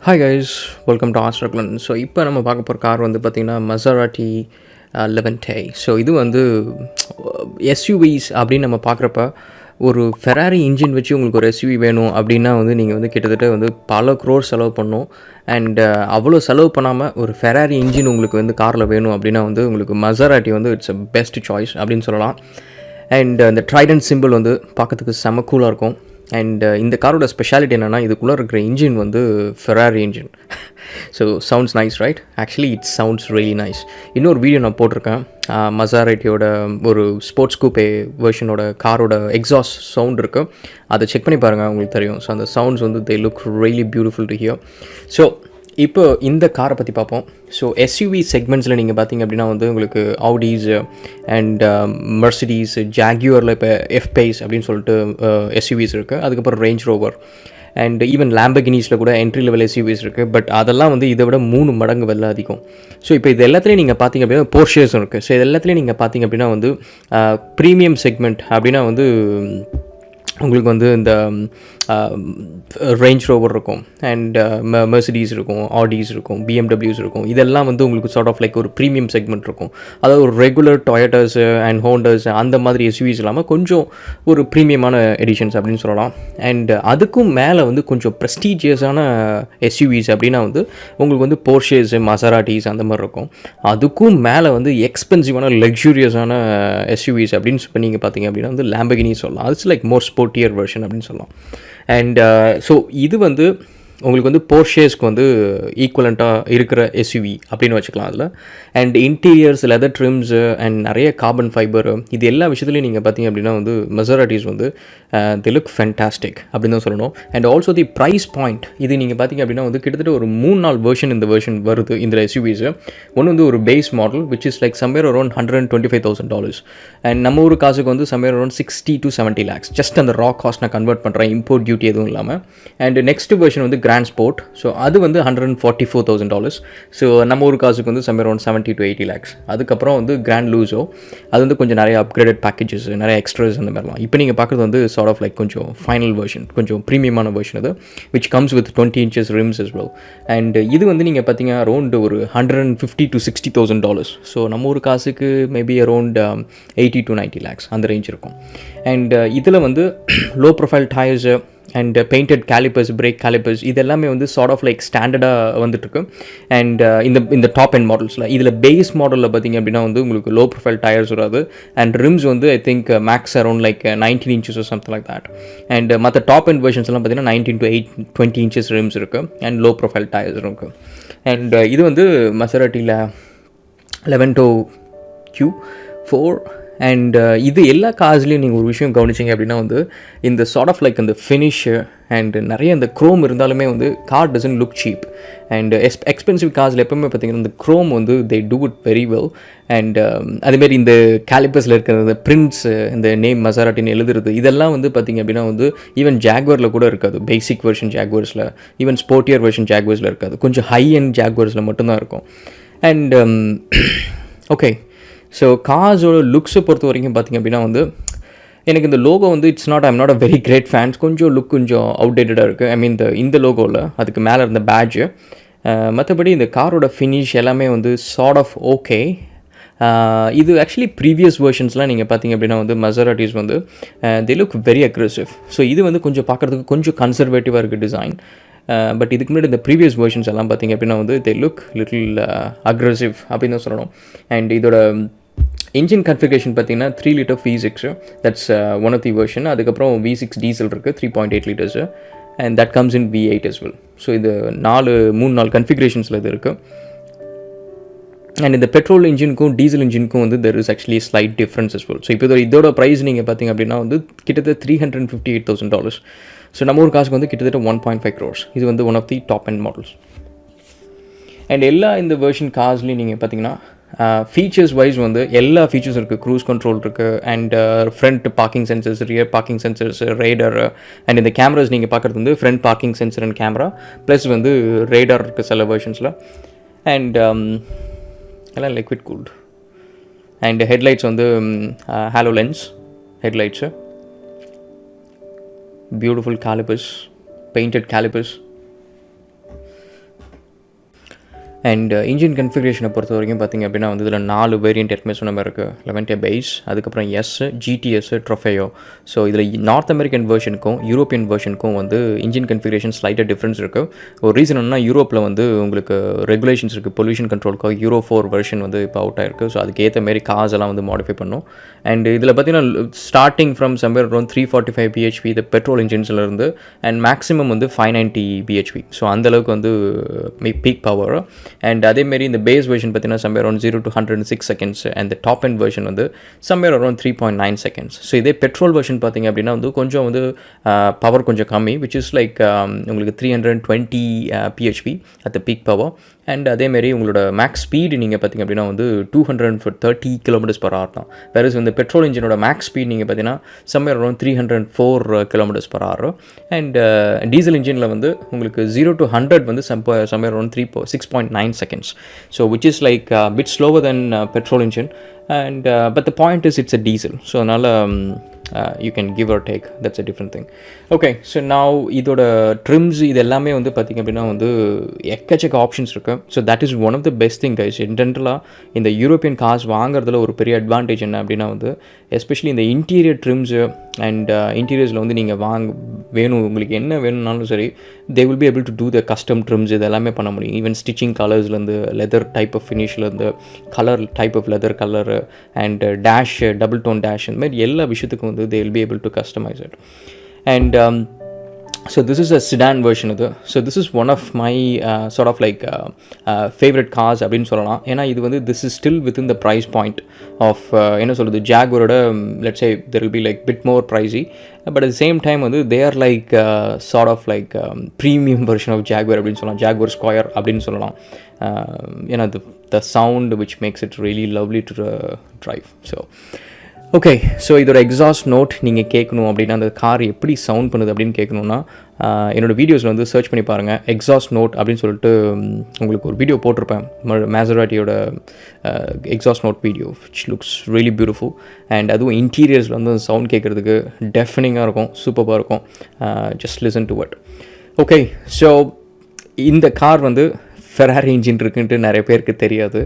Hi guys, welcome to ஆஸ்ட்ரக்லன். So இப்போ நம்ம பார்க்க போகிற கார் வந்து பார்த்திங்கன்னா Maserati Levante. ஸோ இது வந்து எஸ்யூவிஸ் அப்படின்னு நம்ம பார்க்குறப்ப ஒரு ஃபெராரி இன்ஜின் வச்சு உங்களுக்கு ஒரு எஸ்யூவி வேணும் அப்படின்னா வந்து நீங்கள் வந்து கிட்டத்தட்ட வந்து பல க்ரோர் செலவு பண்ணணும். அண்ட் அவ்வளோ செலவு பண்ணாமல் ஒரு ஃபெராரி இன்ஜின் உங்களுக்கு வந்து காரில் வேணும் அப்படின்னா வந்து உங்களுக்கு Maserati வந்து இட்ஸ் அ பெஸ்ட் சாய்ஸ் அப்படின்னு சொல்லலாம். அண்ட் அந்த ட்ரைடன்ட் சிம்பிள் வந்து பார்க்கறதுக்கு செம கூலாக இருக்கும். அண்ட் இந்த காரோட ஸ்பெஷாலிட்டி என்னென்னா இதுக்குள்ளே இருக்கிற இன்ஜின் வந்து Ferrari engine. So sounds nice, right? Actually it's sounds really nice. இன்னொரு வீடியோ நான் போட்டிருக்கேன், மசாராட்டியோட ஒரு ஸ்போர்ட்ஸ் கூப்பே வெர்ஷனோட காரோட எக்ஸாஸ்ட் சவுண்ட் இருக்குது, அதை செக் பண்ணி பாருங்கள், உங்களுக்கு தெரியும். ஸோ அந்த சவுண்ட்ஸ் வந்து they look really beautiful to hear. So இப்போ இந்த காரை பற்றி பார்ப்போம். ஸோ எஸ்யூவி செக்மெண்ட்ஸில் நீங்கள் பார்த்தீங்க அப்படின்னா வந்து உங்களுக்கு ஆடிஸ் அண்ட் மெர்சிடிஸ், ஜாக்யூரில் இப்போ எஃப்-பேஸ் அப்படின்னு சொல்லிட்டு எஸ்யூவிஸ் இருக்குது. அதுக்கப்புறம் ரேஞ்ச் ரோவர் அண்ட் ஈவன் லேம்பர்கினிஸில் கூட என்ட்ரி லெவல் எஸ்யூவிஸ் இருக்குது. பட் அதெல்லாம் வந்து இதை விட 3 மடங்கு விலை அதிகம். ஸோ இப்போ இது எல்லாத்துலேயும் நீங்கள் பார்த்தீங்க அப்படின்னா போர்ஷேஸும் இருக்குது. ஸோ இது எல்லாத்துலேயும் நீங்கள் பார்த்தீங்க அப்படின்னா வந்து ப்ரீமியம் செக்மெண்ட் அப்படின்னா வந்து உங்களுக்கு வந்து இந்த ரேஞ்ச் ரோவர் இருக்கும் அண்ட் மெர்சிடிஸ் இருக்கும், ஆடிஸ் இருக்கும், பிஎம்டபிள்யூஸ் இருக்கும். இதெல்லாம் வந்து உங்களுக்கு சார்ட் ஆஃப் லைக் ஒரு ப்ரீமியம் செக்மெண்ட் இருக்கும். அதாவது ஒரு ரெகுலர் டொயோட்டாஸ் அண்ட் ஹோண்டாஸ் அந்த மாதிரி எஸ்யூவிஸ் இல்லாமல் கொஞ்சம் ஒரு ப்ரீமியமான எடிஷன்ஸ் அப்படின்னு சொல்லலாம். அண்ட் அதுக்கும் மேலே வந்து கொஞ்சம் ப்ரெஸ்டீஜியஸான எஸ்யூவிஸ் அப்படின்னா வந்து உங்களுக்கு வந்து போர்ஷேஸ், மசராட்டிஸ் அந்த மாதிரி இருக்கும். அதுக்கும் மேலே வந்து எக்ஸ்பென்சிவான லக்ஸூரியஸான எஸ்யூவிஸ் அப்படின்னு இப்போ நீங்கள் பார்த்தீங்க அப்படின்னா வந்து லேம்பர்கினி சொல்லலாம். It's like more sportier version அப்படின்னு சொல்லலாம். அண்ட் ஸோ இது வந்து உங்களுக்கு வந்து போர்ஷேஸ்க்கு வந்து ஈக்குவலண்ட்டாக இருக்கிற எஸ்யூவி அப்படின்னு வச்சுக்கலாம் அதில். அண்ட் இன்டீரியர்ஸ், லெதர் ட்ரிம்ஸு அண்ட் நிறைய கார்பன் ஃபைபரு, இது எல்லா விஷயத்துலையும் நீங்கள் பார்த்தீங்க அப்படின்னா வந்து மெசராட்டிஸ் வந்து தி லுக் ஃபென்டாஸ்டிக் அப்படின்னு தான் சொல்லணும். And also the price point, இது நீங்கள் பார்த்தீங்க அப்படின்னா வந்து கிட்டத்தட்ட ஒரு 3-4 வெர்ஷன் இந்த வெர்ஷன் வருது இந்த எஸ்யூவிஸு. ஒன்று வந்து ஒரு base model which is like somewhere around $125,000 and நம்ம ஊர் காசுக்கு வந்து somewhere around 60 to 70 lakhs. Just அந்த ரா காஸ்ட் நான் கன்வெர்ட் பண்ணுறேன், இம்போர்ட் டியூட்டி எதுவும் இல்லாமல். அண்ட் நெக்ஸ்ட் வெர்ஷன் வந்து கிராண்ட் ஸ்போர்ட். ஸோ அது வந்து $144,000. ஸோ நம்ம ஒரு காசுக்கு வந்து சம்வேர் அரௌண்ட் 70 to 80 lakhs. அதுக்கப்புறம் வந்து கிராண்ட் லூஸோ, அது வந்து கொஞ்சம் நிறைய அப்கிரேடட் பேக்கேஜஸ், நிறைய எக்ஸ்ட்ராஸ் அந்த மாதிரிலாம். இப்போ நீங்கள் பார்க்குறது வந்து சார்ட் ஆஃப் லைக் கொஞ்சம் ஃபைனல் வெர்ஷன், கொஞ்சம் ப்ரீமியமான வெர்ஷன் அது, which comes with 20 inches rims as well. And இது வந்து நீங்கள் பார்த்தீங்க அரௌண்ட் ஒரு $150,000 to $60,000. ஸோ நம்ம ஒரு காசுக்கு மேபி அரௌண்ட் 80 to 90 lakhs அந்த ரேஞ்ச் இருக்கும். அண்ட் இதில் வந்து low profile tyres and painted callipers, break callipers, இது எல்லாமே வந்து சார்ட் ஆஃப் லைக் ஸ்டாண்டர்டாக வந்துட்டுருக்கு. அண்ட் இந்த டாப் எண்ட் மாடல்ஸில் இதில் பேஸ் மாடலில் பார்த்திங்க அப்படின்னா வந்து உங்களுக்கு லோ ப்ரொஃபைல் டயர்ஸ் வராது. அண்ட் ரிம்ஸ் வந்து I think max around like 19 inches or something like that. And மற்ற டாப் எண்ட் வெர்ஷன்ஸ் எல்லாம் பார்த்திங்கன்னா 19 to 20 inches ரிம்ஸ் இருக்குது அண்ட் லோ ப்ரொஃபைல் டயர்ஸ் இருக்குது. அண்ட் இது வந்து Maserati Levante Q4. அண்ட் இது எல்லா கார்ஸ்லேயும் நீங்கள் ஒரு விஷயம் கவனிச்சிங்க அப்படின்னா வந்து இந்த சார்ட் ஆஃப் லைக் அந்த ஃபினிஷு அண்ட் நிறைய இந்த க்ரோம் இருந்தாலுமே வந்து car doesn't look cheap. And expensive கார்ஸில் எப்போவுமே பார்த்திங்கன்னா இந்த க்ரோம் வந்து they do it very well. And அதேமாரி இந்த கேலிப்பர்ஸில் இருக்கிற இந்த பிரிண்ட்ஸு, இந்த நேம் மசாராட்டின்னு எழுதுறது, இதெல்லாம் வந்து பார்த்திங்க அப்படின்னா வந்து ஈவன் ஜாக்வரில் கூட இருக்காது. பேசிக் வெர்ஷன் ஜாக்வர்ஸில், ஈவன் ஸ்போர்ட்டியர் வெர்ஷன் ஜாக்வர்ஸில் இருக்காது. கொஞ்சம் ஹை அண்ட் ஜாக்வர்ஸில் மட்டும்தான் இருக்கும். அண்ட் ஓகே, ஸோ கார்ஸோட லுக்ஸை பொறுத்த வரைக்கும் பார்த்திங்க அப்படின்னா வந்து எனக்கு இந்த லோகோ வந்து I'm not a very great fans. கொஞ்சம் லுக் கொஞ்சம் அவுடேட்டடாக இருக்குது. ஐ மீன் இந்த லோகோவில் அதுக்கு மேலே இருந்த பேட்ஜு, மற்றபடி இந்த காரோட ஃபினிஷ் எல்லாமே வந்து சார்ட் ஆஃப் ஓகே. இது ஆக்சுவலி ப்ரீவியஸ் வெர்ஷன்ஸ்லாம் நீங்கள் பார்த்தீங்க அப்படின்னா வந்து Maseratis வந்து they look very aggressive. So இது வந்து கொஞ்சம் பார்க்குறதுக்கு கொஞ்சம் கன்சர்வேட்டிவாக இருக்குது டிசைன். பட் இதுக்கு முன்னாடி இந்த ப்ரீவியஸ் வெர்ஷன்ஸ் எல்லாம் பார்த்திங்க அப்படின்னா வந்து தே லுக் லிட்டில் அக்ரெசிவ் அப்படின்னு தான் சொல்லணும். அண்ட் இதோட இன்ஜின் கன்ஃபிகரேஷன் பார்த்தீங்கன்னா 3 liter V6, that's one of the version. அதுக்கப்புறம் V6 டீசல் இருக்குது 3.8 liters, and that comes in V8 as well. So இது 3-4 கன்ஃபிகரேஷன்ஸில் இது இருக்குது. அண்ட் இந்த பெட்ரோல் இன்ஜினுக்கும் டீசல் இன்ஜினுக்கும் வந்து there is actually slide difference as well. So இப்போ இதோட ப்ரைஸ் நீங்கள் பார்த்தீங்க அப்படின்னா வந்து கிட்டத்தட்ட $358,000. ஸோ நம்ம ஒரு காசுக்கு வந்து கிட்டத்தட்ட 1.5 crores. இது வந்து one of the top end models. And எல்லா இந்த வெர்ஷன் கார்ஸ்லேயும் நீங்கள் பார்த்தீங்கன்னா ஃபீச்சர்ஸ் வைஸ் வந்து எல்லா ஃபீச்சர்ஸ் இருக்குது. க்ரூஸ் கண்ட்ரோல் இருக்குது and front parking sensors, rear parking sensors, radar. And இந்த கேமராஸ் நீங்கள் பார்க்குறது வந்து front parking sensor and camera plus வந்து ரேடார் இருக்குது சில வெர்ஷன்ஸில். அண்ட் எல்லாம் லிக்விட் கூல்டு. அண்ட் ஹெட்லைட்ஸ் வந்து halo lens headlights, beautiful calipers, painted calipers. And engine கன்ஃபிகரேஷனை பொறுத்த வரைக்கும் பார்த்திங்க அப்படின்னா வந்து இதில் 4 வேரியன்ட் ஏற்கனவே சொன்ன மாதிரி இருக்குது. லெவன்டே பேஸ், அதுக்கப்புறம் எஸ், ஜிடிஎஸ், ட்ரொஃபேயோ. ஸோ இதில் நார்த் அமெரிக்கன் வெர்ஷனுக்கும் யூரோப்பியன் வெர்ஷனுக்கும் வந்து இன்ஜின் கன்ஃபிகரேஷன் ஸ்லைட்டாக டிஃப்ரென்ஸ் இருக்குது. ஒரு ரீசன் என்னன்னா யூரோப்பில் வந்து உங்களுக்கு ரெகுலேஷன்ஸ் இருக்குது, பொல்யூஷன் கண்ட்ரோலுக்காக யூரோ 4 வெர்ஷன் வந்து இப்போ அவுட் ஆயிருக்கு. ஸோ அதுக்கேற்ற மாரி கார்ஸ் எல்லாம் வந்து மாடிஃபை பண்ணும். அண்ட் இதில் பார்த்திங்கன்னா starting from somewhere around 345 PHP இது பெட்ரோல் இன்ஜின்ஸ்லேருந்து அண்ட் மேக்ஸிமம் வந்து 590 பிஹெச்பி. ஸோ அந்தளவுக்கு வந்து பீக் பவர். அண்ட் அதேமாரி இந்த பேஸ் வெர்ஷன் பார்த்தீங்கன்னா somewhere around 0 to 106 seconds. And top and version வந்து சம்வேர் அரௌண்ட் 3.9 செகண்ட்ஸ். ஸோ இதே பெட்ரோல் வெர்ஷன் பார்த்திங்க அப்படின்னா வந்து கொஞ்சம் வந்து பவர் கொஞ்சம் கம்மி, விச் இஸ் லைக் உங்களுக்கு 320 PHP at the peak power. And அதேமாரி உங்களோட மேக்ஸ் ஸ்பீடு நீங்கள் பார்த்திங்க அப்படின்னா வந்து 230 km/h தான். வேறு இந்த பெட்ரோல் இன்ஜினோட மேக்ஸ் ஸ்பீட் நீங்கள் பார்த்தீங்கன்னா somewhere around 304 km/h. And diesel இன்ஜினில் வந்து உங்களுக்கு 0 to 100 வந்து somewhere around 6.9 seconds. So which is like a bit slower than petrol engine. And but the point is it's a diesel. So அதனால் you can give or take, that's a different thing. Okay, so now இதோட trims இது எல்லாமே வந்து பார்த்திங்க அப்படின்னா வந்து எக்கச்சக்க options இருக்குது. So that is one of the best thing guys. ஜென்ரலாக இந்த யூரோப்பியன் கார்ஸ் வாங்குறதுல ஒரு பெரிய அட்வான்டேஜ் என்ன அப்படின்னா வந்து எஸ்பெஷலி இந்த இன்டீரியர் ட்ரிம்ஸு அண்ட் இன்டீரியர்ஸில் வந்து நீங்கள் வேணும் உங்களுக்கு என்ன வேணும்னாலும் சரி, they will be able to do the custom trims. இது எல்லாமே பண்ண முடியும். ஈவன் ஸ்டிச்சிங் கலர்ஸ்லேருந்து லெதர் டைப் ஆஃப் ஃபினிஷ்லேருந்து colour type of leather colour and dash double tone dash இந்த மாதிரி எல்லா விஷயத்துக்கும் வந்து they will be able to customize it. And so this is a sedan version of so this is one of my sort of like favorite cars அப்படின்னு சொல்லலாம். ஏன்னா இது வந்து this is still within the price point of என்ன சொல்கிறது ஜாகுவரோட let's say there will be like bit more pricey, but at the same time வந்து they are like sort of like premium version of Jaguar அப்படின்னு சொல்லலாம். Jaguar Squire அப்படின்னு சொல்லலாம். ஏன்னா the sound which makes it really lovely to drive. So okay, so இதோட exhaust note நீங்கள் கேட்கணும் அப்படின்னா அந்த கார் எப்படி சவுண்ட் பண்ணுது அப்படின்னு கேட்கணுன்னா என்னோடய வீடியோஸில் வந்து சர்ச் பண்ணி பாருங்கள். எக்ஸாஸ்ட் நோட் அப்படின்னு சொல்லிட்டு உங்களுக்கு ஒரு வீடியோ போட்டிருப்பேன், மேசராட்டியோட exhaust note video, which looks really beautiful. And அதுவும் இன்டீரியர்ஸில் வந்து சவுண்ட் கேட்குறதுக்கு டெஃபனிங்காக இருக்கும், சூப்பராக இருக்கும். Just listen to it. Okay, so இந்த கார் வந்து ஃபெராரி இன்ஜின் இருக்குன்ட்டு நிறைய பேருக்கு தெரியாது.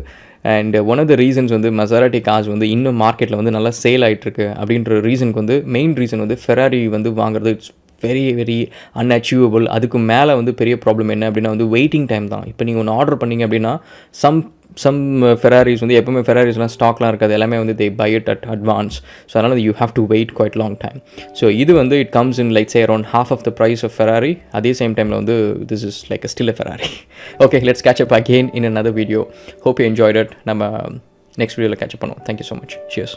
And one of the reasons வந்து மசராட்டி கார்ஸ் வந்து இன்னும் மார்க்கெட்டில் வந்து நல்லா சேல் ஆகிட்டுருக்கு அப்படின்ற ரீசனுக்கு வந்து மெயின் ரீசன் வந்து ஃபெராரி வந்து வாங்குறது இட்ஸ் வெரி வெரி அன்அச்சீவபிள். அதுக்கு மேலே வந்து பெரிய ப்ராப்ளம் என்ன அப்படின்னா வந்து வெயிட்டிங் டைம் தான். இப்போ நீங்கள் ஒன்று ஆர்டர் பண்ணிங்க அப்படின்னா சம் ஃபெராரிஸ் வந்து எப்போவுமே ஃபெராரிஸ்லாம் ஸ்டாக்லாம் இருக்காது, எல்லாமே வந்து they buy it at advance. So அதனால் you have to wait quite long time. So இது வந்து it comes in like say around half of the price of Ferrari. அதே சேம் டைமில் வந்து this is like still a Ferrari. Okay, let's catch up again in another video. Hope you enjoyed it. நம்ம next videoவில் catch up பண்ணுவோம். Thank you so much. Cheers.